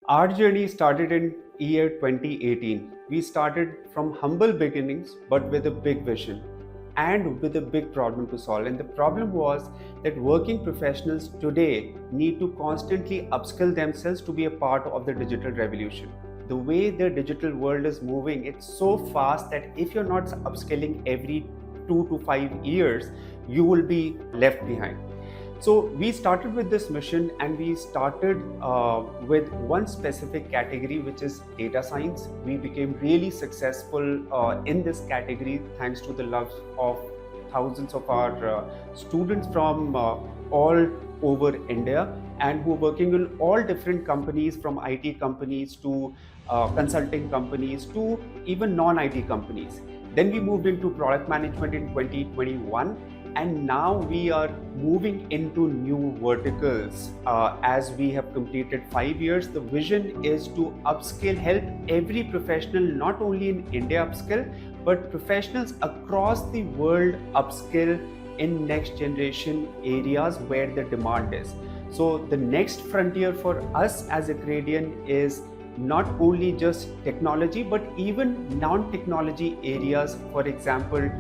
Our journey started in year 2018. We started from humble beginnings but with a big vision and with a big problem to solve. And the problem was that working professionals today need to constantly upskill themselves to be a part of the digital revolution. The way the digital world is moving, it's so fast that if you're not upskilling every 2 to 5 years, you will be left behind. So we started with this mission, and we started with one specific category, which is data science. We became really successful in this category thanks to the love of thousands of our students from all over India, and who are working in all different companies, from IT companies to consulting companies to even non-IT companies. Then we moved into product management in 2021, and now we are moving into new verticals as we have completed 5 years. The vision is to upskill, help every professional, not only in India upskill, but professionals across the world upskill in next generation areas where the demand is. So the next frontier for us as Accredian is not only just technology, but even non-technology areas. For example,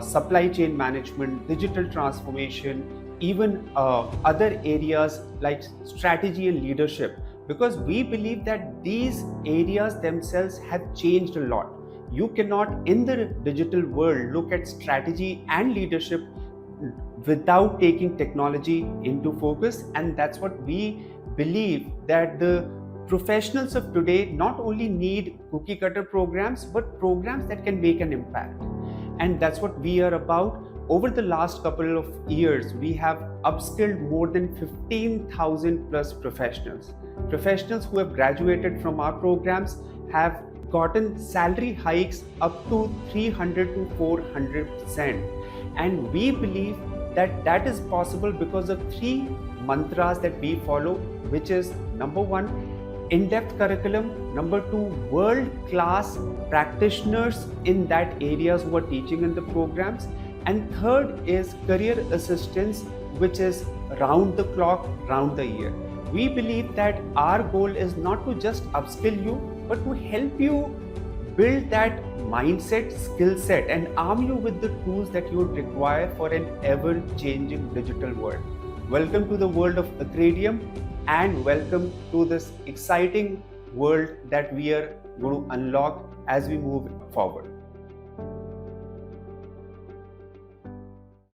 supply chain management, digital transformation, even other areas like strategy and leadership, because we believe that these areas themselves have changed a lot. You cannot, in the digital world, look at strategy and leadership without taking technology into focus. And that's what we believe, that the professionals of today not only need cookie cutter programs, but programs that can make an impact. And that's what we are about. Over the last couple of years, we have upskilled more than 15,000 plus professionals. Professionals who have graduated from our programs have gotten salary hikes up to 300 to 400%. And we believe that that is possible because of three mantras that we follow, which is number one, in-depth curriculum, number two, world-class practitioners in that areas who are teaching in the programs, and third is career assistance, which is round the clock, round the year. We believe that our goal is not to just upskill you, but to help you build that mindset, skill set, and arm you with the tools that you would require for an ever-changing digital world. Welcome to the world of Accredian, and welcome to this exciting world that we are going to unlock as we move forward.